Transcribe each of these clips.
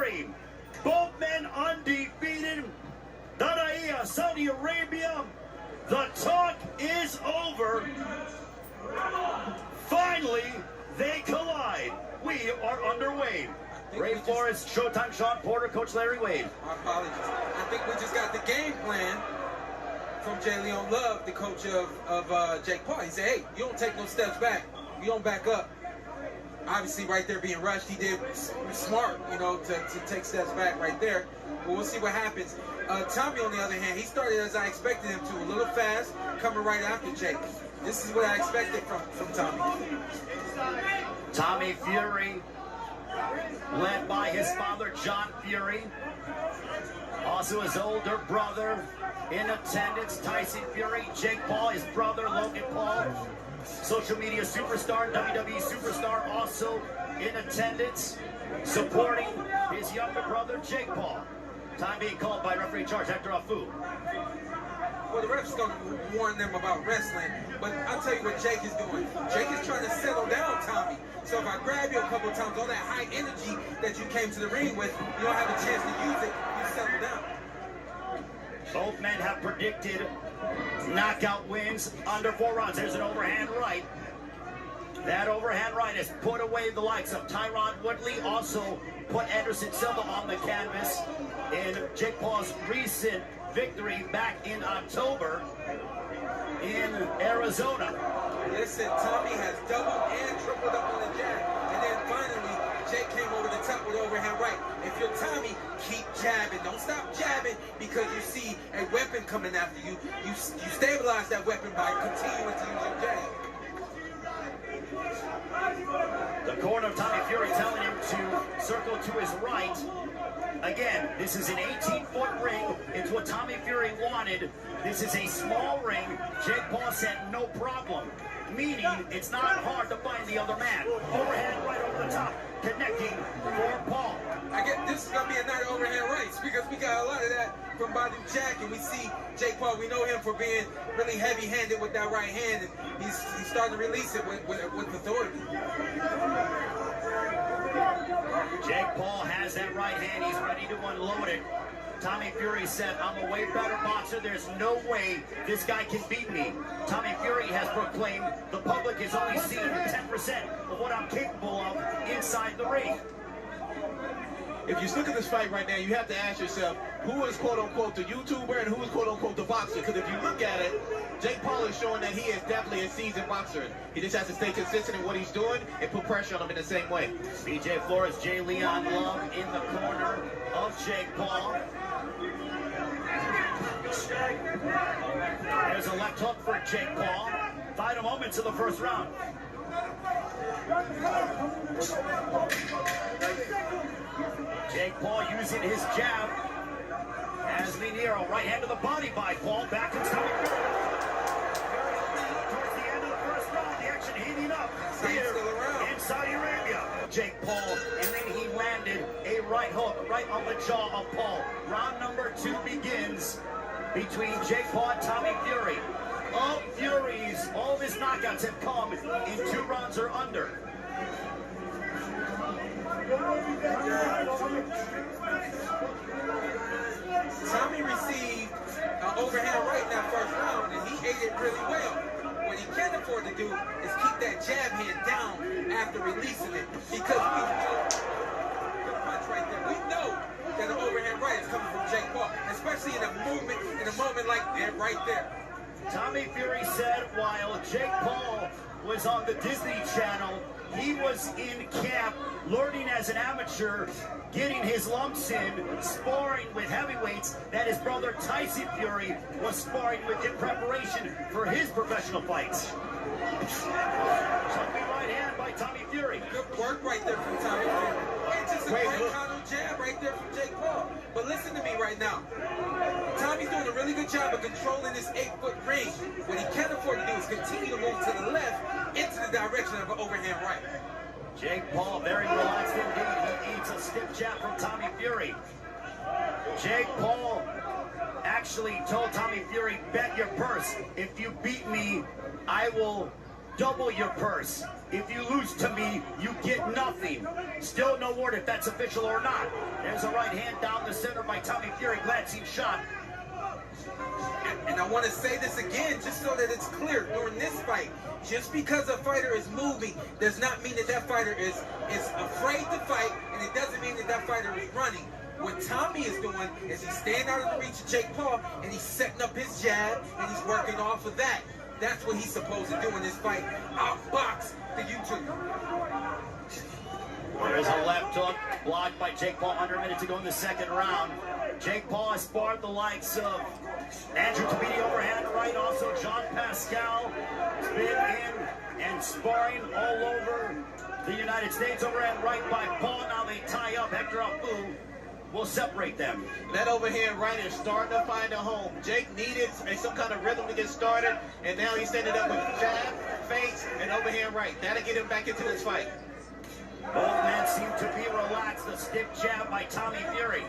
Fury. Both men undefeated. Danaia, Saudi Arabia. The talk is over. Finally, they collide. We are underway. Ray Flores, Showtime, Sean Porter, Coach Larry Wade. My apologies. I think we just got the game plan from Jay Leon Love, the coach of Jake Paul. He said, hey, you don't take no steps back. You don't back up. Obviously, right there being rushed, he did smart, you know, to take steps back right there. But we'll see what happens. Tommy, on the other hand, he started as I expected him to, a little fast, coming right after Jake. This is what I expected from Tommy. Tommy Fury, led by his father, John Fury. Also his older brother in attendance, Tyson Fury. Jake Paul, his brother, Logan Paul. Social media superstar, WWE superstar, also in attendance, supporting his younger brother, Jake Paul. Time being called by referee in charge, Hector Afu. Well, the ref's going to warn them about wrestling, but I'll tell you what Jake is doing. Jake is trying to settle down Tommy. So if I grab you a couple of times, all that high energy that you came to the ring with, you don't have a chance to use it, you settle down. Both men have predicted knockout wins under 4 rounds. There's an overhand right. That overhand right has put away the likes of Tyron Woodley, also put Anderson Silva on the canvas in Jake Paul's recent victory back in October in Arizona. Listen, Tommy has doubled and tripled up on the jab. And then finally, Jake came over the top with overhand right. If you're Tommy, keep jabbing. Don't stop jabbing because you see a weapon coming after you. You stabilize that weapon by continuing to use your jab. The corner of Tommy Fury telling him to circle to his right. Again, this is an 18-foot ring. It's what Tommy Fury wanted. This is a small ring. Jake Paul said no problem, meaning it's not hard to find the other man. Overhand right over the top, connecting for Paul. I get this is going to be a night of overhand rights because we got a lot of that from Badu Jack, and we see Jake Paul. We know him for being really heavy-handed with that right hand, and he's starting to release it with authority. Jake Paul has that right hand. He's ready to unload it. Tommy Fury said, I'm a way better boxer. There's no way this guy can beat me. Tommy Fury has proclaimed the public has only seen 10% of what I'm capable of inside the ring. If you look at this fight right now, you have to ask yourself, who is quote-unquote the YouTuber and who is quote-unquote the boxer? Because if you look at it, Jake Paul is showing that he is definitely a seasoned boxer. He just has to stay consistent in what he's doing and put pressure on him in the same way. BJ Flores, Jay Leon Love in the corner of Jake Paul. There's a left hook for Jake Paul. Final moments of the first round. Jake Paul using his jab as Liniero, right hand to the body by Paul, back to Tommy Fury. Towards the end of the first round, the action heating up here in Saudi Arabia. Jake Paul, and then he landed a right hook right on the jaw of Paul. Round number 2 begins between Jake Paul and Tommy Fury. All Furies, all of his knockouts have come in 2 rounds or under. Tommy received an overhand right in that first round, and he ate it really well. What he can't afford to do is keep that jab hand down after releasing it, because we know the punch right there. We know that an overhand right is coming from Jake Paul, especially in a moment like that right there. Tommy Fury said while Jake Paul was on the Disney Channel, he was in camp, learning as an amateur, getting his lumps in, sparring with heavyweights that his brother Tyson Fury was sparring with in preparation for his professional fights. Jumping right hand by Tommy Fury. Good work right there from Tommy Fury. It's just a great counter jab right there from Jake Paul. But listen to me right now. Tommy's doing a really good job of controlling this 8-foot ring. What he can't afford to do is continue to move to the left into the direction of an overhand right. Jake Paul very relaxed indeed. He eats a stiff jab from Tommy Fury. Jake Paul actually told Tommy Fury, bet your purse. If you beat me, I will double your purse. If you lose to me, you get nothing. Still no word if that's official or not. There's a right hand down the center by Tommy Fury, glancing shot. And I want to say this again, just so that it's clear, during this fight, just because a fighter is moving does not mean that that fighter is afraid to fight, and it doesn't mean that that fighter is running. What Tommy is doing is he's staying out of the reach of Jake Paul, and he's setting up his jab, and he's working off of that. That's what he's supposed to do in this fight. Outbox the YouTuber. There's a left hook blocked by Jake Paul under a minute to go in the second round. Jake Paul has sparred the likes of Andrew Tabiti overhand right, also John Pascal has been in and sparring all over the United States. Overhand right by Paul. Now they tie up. Hector Alfu will separate them. That overhand right is starting to find a home. Jake needed some kind of rhythm to get started, and now he's ended up with jab, feints, and overhand right. That'll get him back into this fight. Both men seem to be relaxed. The stiff jab by Tommy Fury.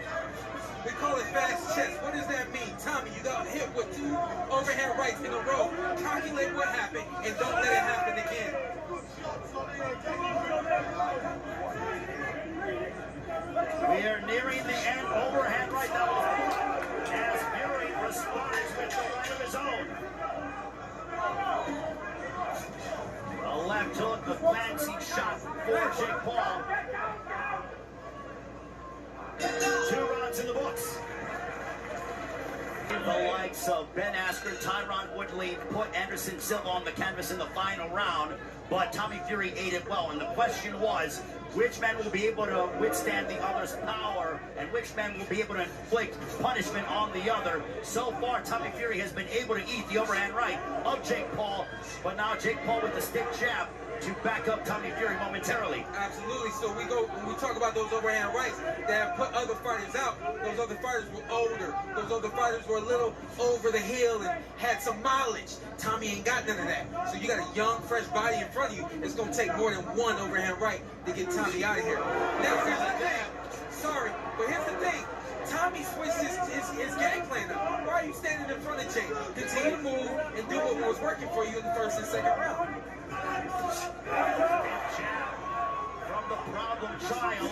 We call it fast chess. What does that mean? Tommy, you got hit with 2 overhand rights in a row. Calculate what happened and don't let it happen again. We are nearing the end. Overhand right now as Fury responds with the right of his own. A left hook, the fancy shot for Jake Paul. 2 rounds in the books. The likes of Ben Askren, Tyron Woodley put Anderson Silva on the canvas in the final round, but Tommy Fury ate it well. And the question was, which man will be able to withstand the other's power, and which man will be able to inflict punishment on the other? So far, Tommy Fury has been able to eat the overhand right of Jake Paul, but now Jake Paul with the stick jab to back up Tommy Fury momentarily. Absolutely. So when we talk about those overhand rights that have put other fighters out, those other fighters were older. Those other fighters were a little over the hill and had some mileage. Tommy ain't got none of that. So you got a young, fresh body in front of you. It's going to take more than 1 overhand right to get Tommy out of here. Now, here's the thing. Sorry, but here's the thing. Tommy switched his game plan up. Why are you standing in front of Jake? Continue to move and do what was working for you in the first and second round. From the problem child.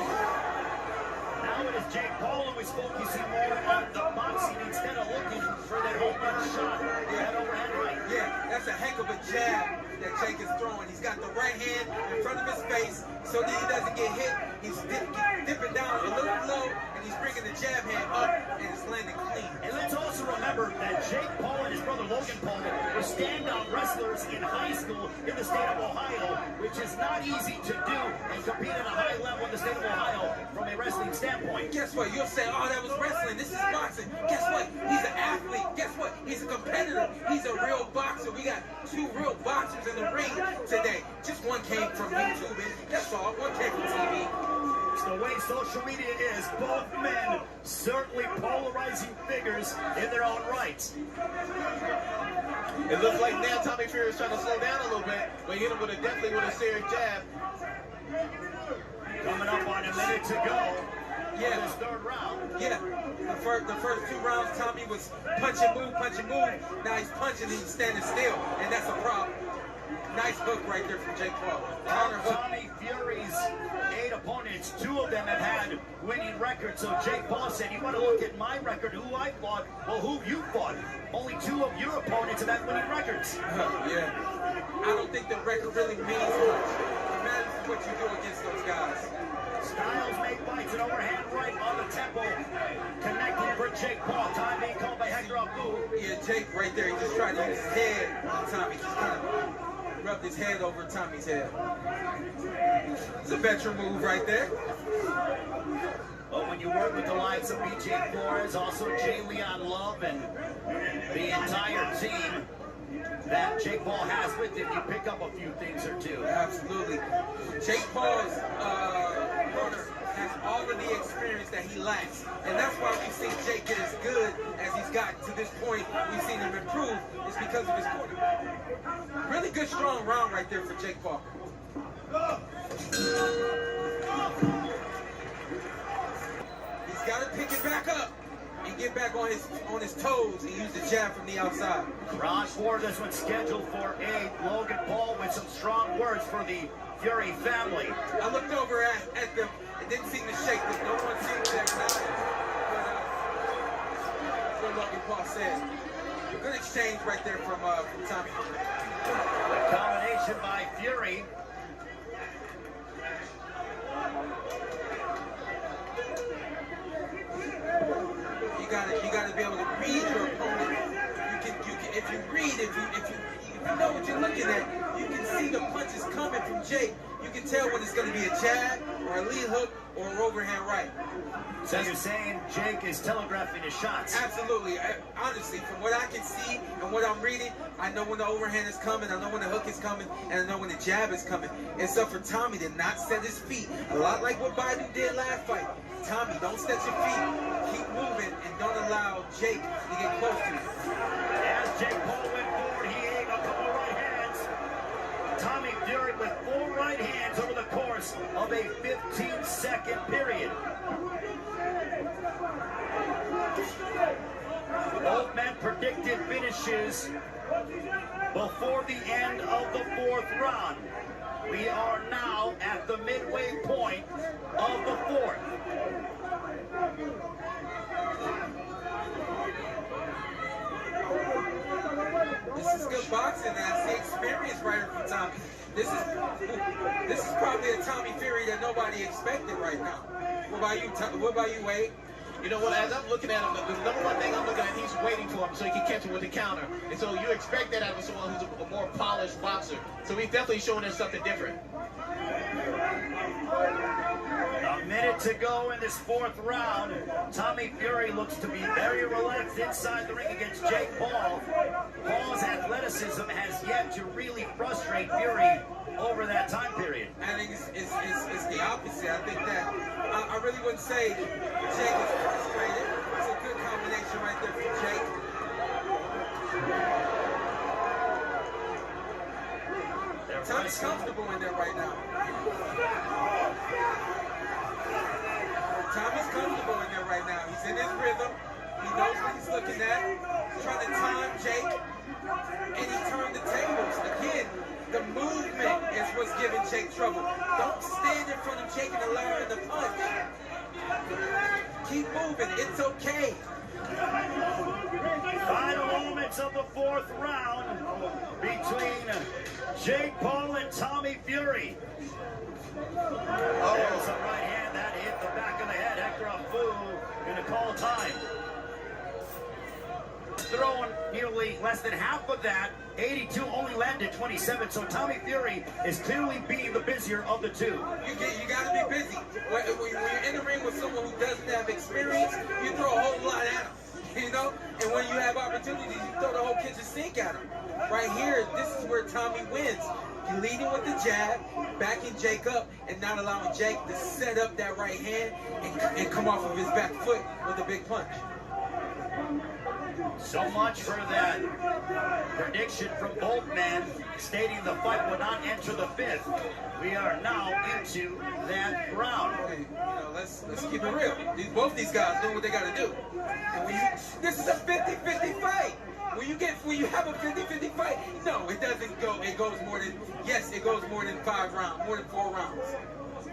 Now it is Jake Paul, and we spoke, you see more on the boxing instead of looking for that home run shot. That overhand right. Yeah, that's a heck of a jab that Jake is throwing. He's got the right hand in front of his face so that he doesn't get hit. He's dipping down a little low, and he's bringing the jab hand up, and it's landing clean. And let's also remember that Jake Paul and his brother Logan Paul were stand-out wrestlers in high school in the state of Ohio, which is not easy to do and compete at a high level in the state of Ohio from a wrestling standpoint. Guess what? You'll say, oh, that was wrestling. This is boxing. Guess what? He's an athlete. Guess what? He's a competitor. He's a real boxer. We got 2 real boxers in the ring today. Just one came from YouTube, and that's all. One came from TV. It's the way social media is. Both men certainly polarizing figures in their own rights. It looks like now Tommy Fury is trying to slow down a little bit, but he hit him definitely with a serious jab. Coming up on a minute to go. Yeah, this 3rd round. Yeah, the first 2 rounds, Tommy was punch and move. Now he's punching and he's standing still, and that's a problem. Nice hook right there from Jake Paul. Counter hook. Tommy Fury's 8 opponents, 2 of them have had winning records. So Jake Paul said, you want to look at my record, who I fought? Well, who you fought? Only 2 of your opponents have had winning records. Yeah. I don't think the record really means much. It matters what you do against those guys. Styles make fights, an overhand right on the temple. Connecting for Jake Paul. Time being called by Hector Alfu. Yeah, Jake right there, he just tried to use his head on Tommy. Just kind of rubbed his head over Tommy's head. It's a veteran move right there. But when you work with the likes of BJ Flores, also Jay Leon Love, and the entire team that Jake Paul has with him, you pick up a few things or 2. Absolutely. Jake Paul's corner has all of the experience that he lacks. And that's why we've seen Jake get as good as he's gotten to this point. We've seen him improve. It's because of his corner. Really good, strong round right there for Jake Paul. He's got to pick it back up. You get back on his toes and use the jab from the outside. Round 4, this one's scheduled for 8. Logan Paul with some strong words for the Fury family. I looked over at them and didn't seem to shake them. No one seemed to acknowledge. That's what Logan Paul said. A good exchange right there from Tommy. The combination by Fury. You gotta be able to read your opponent. You can if you read, if you know what you're looking at, you can see the punches coming from Jake. You can tell when it's gonna be a jab or a lead hook or an overhand right. So you're saying Jake is telegraphing his shots? Absolutely. Honestly, from what I can see and what I'm reading, I know when the overhand is coming, I know when the hook is coming, and I know when the jab is coming. It's up for Tommy to not set his feet. A lot like what Biden did last fight. Tommy, don't set your feet. Keep moving and don't allow Jake to get close to you. As Jake Paul went forward, he ate a couple right hands. Tommy Fury with 4 right hands over the course of a 15-second period. Both men predicted finishes before the end of the 4th round. We are now at the midway point of the 4th. This is good boxing, and I see experience right here from Tommy. This is probably a Tommy Fury that nobody expected right now. What about you, Wade? You know what, as I'm looking at him, the number one thing I'm looking at, he's waiting for him so he can catch him with the counter. And so you expect that out of someone who's a more polished boxer. So he's definitely showing us something different. A minute to go in this 4th round. Tommy Fury looks to be very relaxed inside the ring against Jake Paul. Paul's athleticism has yet to really frustrate Fury over that time period. I think it's the opposite. I think that I really wouldn't say Jake is frustrated. It's a good combination right there for Jake. Tommy's comfortable in there right now. Tommy's comfortable in there right now. He's in his rhythm. He knows what he's looking at. He's trying to time Jake. And he turned the tables. Again, the movement is what's giving Jake trouble. Don't stand in front of Jake and allow him to punch. Keep moving. It's okay. Final moments of the 4th round between Jake Paul and Tommy Fury. There's a right hand that hit the back of the head. Hector Afu gonna call time. Throwing nearly less than half of that. 82 only landed 27, so Tommy Fury is clearly being the busier of the two. You gotta be busy. When you're in the ring with someone who doesn't have experience, you throw a whole lot at them, you know? And when you have opportunities, you throw the whole kitchen sink at them. Right here, this is where Tommy wins. You're leading with the jab, backing Jake up, and not allowing Jake to set up that right hand and come off of his back foot with a big punch. So much for that prediction from both men stating the fight will not enter the 5th. We are now into that round. Okay, let's keep it real. Both these guys know what they got to do. And this is a 50-50 fight. When you have a 50-50 fight, no, it doesn't go. It goes more than 5 rounds, more than 4 rounds.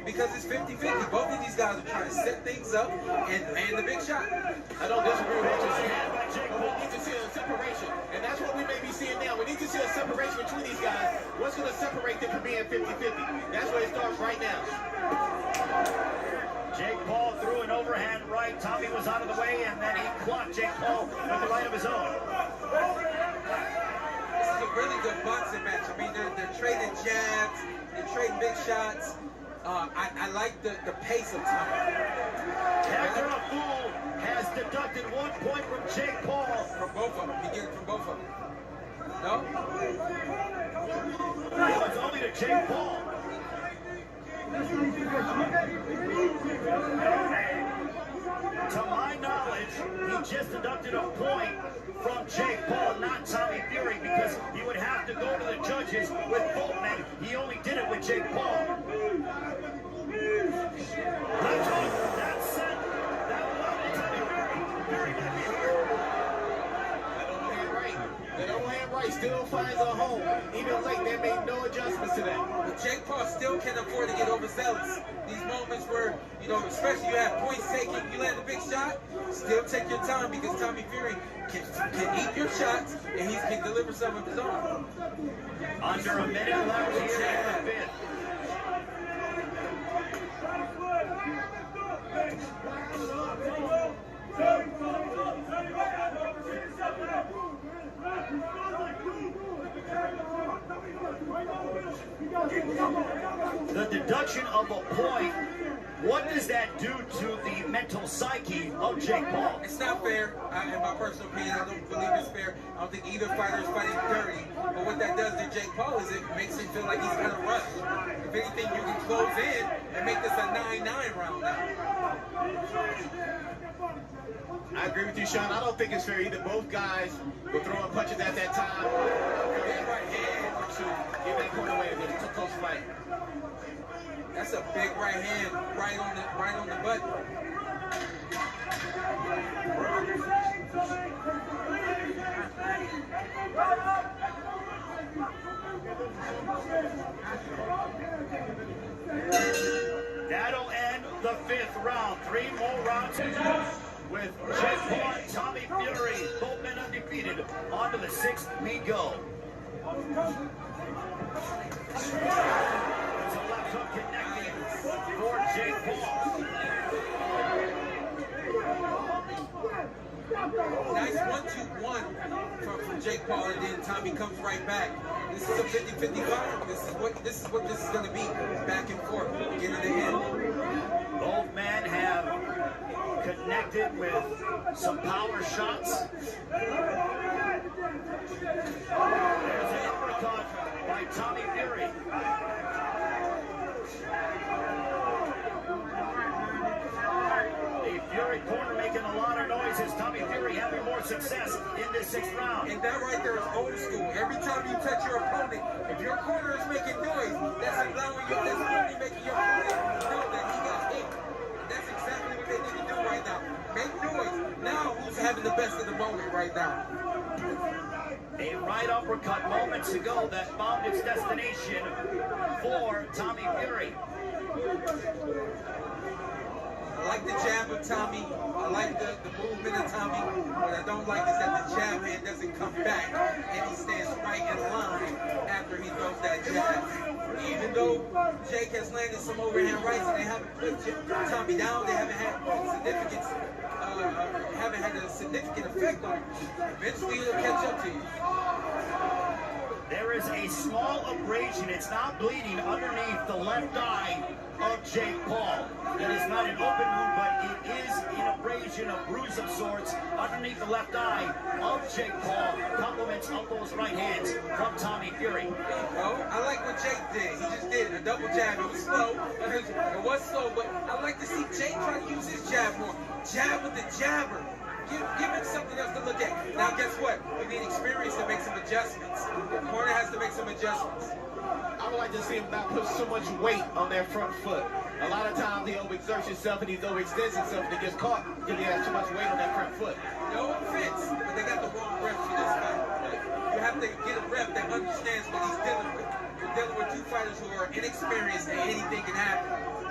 Because it's 50-50. Both of these guys are trying to set things up and land the big shot. I don't disagree with what you're saying, but we need to see a separation. And that's what we may be seeing now. We need to see a separation between these guys. What's going to separate them from being 50-50? That's where it starts right now. Jake Paul threw an overhand right. Tommy was out of the way, and then he clocked Jake Paul with the right of his own. This is a really good boxing match. I mean, they're trading jabs, they're trading big shots. I like the pace of Tommy. Hector Afu has deducted 1 point from Jake Paul. From both of them. He gets it from both of them. No? No, it's only to Jake Paul. To my knowledge, he just deducted a point from Jake Paul, not Tommy Fury, because he would have to go to the judges with both men. He only did it with Jake Paul. That said, that will Tommy Fury. Fury fighters are home. Even late, they made no adjustments to that. But Jake Paul still can't afford to get overzealous. These moments where, you know, especially you have points taken, you land a big shot, still take your time because Tommy Fury can eat your shots and he can deliver some of his own. Under a minute left here in the fifth. The deduction of a point, what does that do to the mental psyche of Jake Paul? It's not fair. In my personal opinion, I don't believe it's fair. I don't think either fighter is fighting dirty. But what that does to Jake Paul is it makes him feel like he's kind of rushed. If anything, you can close in and make this a 9-9 round now. I agree with you, Sean. I don't think it's fair either. Both guys were throwing punches at that time. Big right hand to give that corner away. It was a close fight. That's a big right hand, right on the button. That'll end the fifth round. 3 more rounds with Jake Paul and Tommy Fury, both men undefeated. On to the 6th we go. It's a left hook connecting for Jake Paul. Nice 1-2-1 from Jake Paul, and then Tommy comes right back. This is a 50-50 fight. This is what this is going to be. Back and forth, beginning to end. Both men have connected with some power shots. There's an uppercut by Tommy Fury. The Fury corner making a lot of noise as Tommy Fury having more success in this 6th round. And that right there is old school. Every time you touch your opponent, if your corner is making noise, that's allowing you, that's only making your opponent know that he got hit. And that's exactly what they need to do right now. Make noise. Now who's having the best of the moment right now? A right uppercut moments ago that found its destination for Tommy Fury. I like the jab of Tommy. I like the movement of Tommy. What I don't like is that the jab hand doesn't come back and he stands right in line after he throws that jab. Even though Jake has landed some overhand rights and they haven't put Tommy down, they haven't had significance. Haven't had a significant effect on him. Eventually it'll catch up to you. There is a small abrasion. It's not bleeding underneath the left eye of Jake Paul. It is not an open wound, but it is an abrasion, a bruise of sorts underneath the left eye of Jake Paul. Compliments of those right hands from Tommy Fury. Well, I like what Jake did. He just did a double jab. It was slow. It was slow, but I like to see Jake try to use his jab more. Jab with the jabber. Give him something else to look at. Now, guess what? We need experience to make some adjustments. The corner has to make some adjustments. I would like to see him not put so much weight on that front foot. A lot of times he overexerts himself and he overextends himself and he gets caught because he has too much weight on that front foot. No offense, but they got the wrong ref for this fight. You have to get a ref that understands what he's dealing with. You're dealing with two fighters who are inexperienced and anything can happen.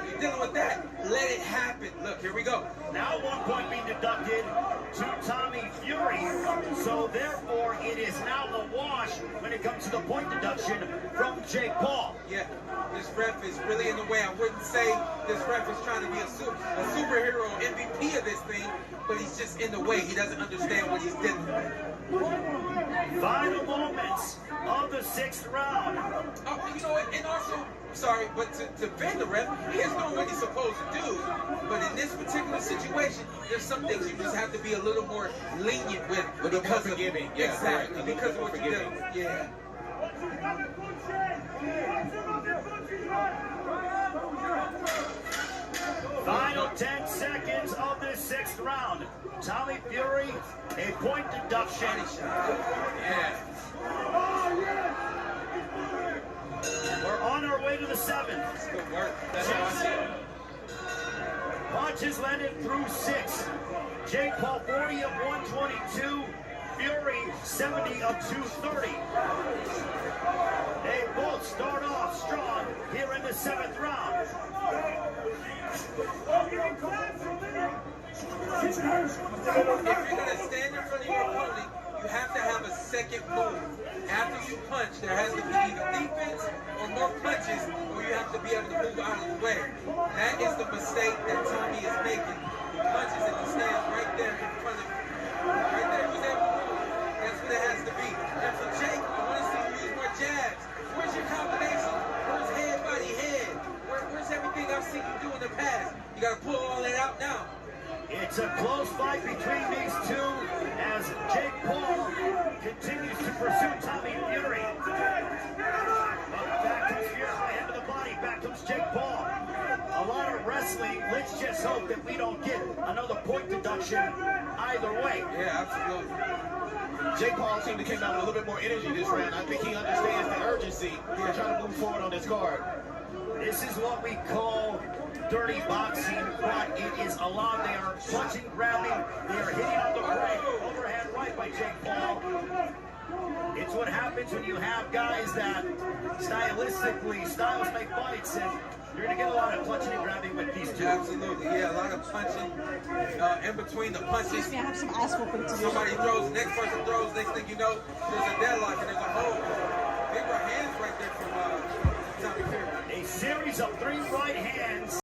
You're dealing with that, let it happen. Look, here we go. Now 1 point being deducted to Tommy Fury. So therefore it is now a wash when it comes to the point deduction from Jake Paul. Yeah, this ref is really in the way. I wouldn't say this ref is trying to be a superhero MVP of this thing, but he's just in the way. He doesn't understand what he's dealing with. Final moments of the 6th round. You know what? And also, sorry, but to bend the ref, he is doing what he's supposed to do. But in this particular situation, there's some things you just have to be a little more lenient with. A little more because of forgiving. Yeah, exactly, right. because of what you're doing. Yeah. Final 10 seconds of this 6th round. Tommy Fury, a point deduction. Yeah. We're on our way to the 7th. Good work. That's how I see it. Punches landed through 6. Jake Paul 40 of 122. Fury 70 of 230. They both start off strong here in the 7th round. If you're going to stand in front of your opponent, you have to have a second move. After you punch, there has to be either defense or more punches, or you have to be able to move out of the way. That is the mistake that Tommy is making. He punches and he stands right there in front of you. Right there, he was able to move. That's what it has to be. And for Jake, I want to see you use more jabs. Where's your combination? Where's head, body, head? Where's everything I've seen you do in the past? You got to pull all that out now. It's a close fight between these two as Jake Paul continues to pursue Tommy Fury. Back comes Fury, hand to the body, back comes Jake Paul. A lot of wrestling. Let's just hope that we don't get another point deduction either way. Yeah, absolutely. Jake Paul seemed to come out with a little bit more energy this round. I think he understands the urgency and trying to move forward on this card. This is what we call dirty boxing, but it is allowed. They are punching, grabbing, they are hitting on the break. Overhand right by Jake Paul. It's what happens when you have guys that styles make fights, and you're going to get a lot of punching and grabbing with these two. Absolutely, yeah, a lot of punching in between the punches. Excuse me, I have some ice whooping to do. Somebody throws, next person throws, next thing you know, there's a deadlock and there's a hold. Big right hands right there from Tommy Fury. A series of 3 right hands.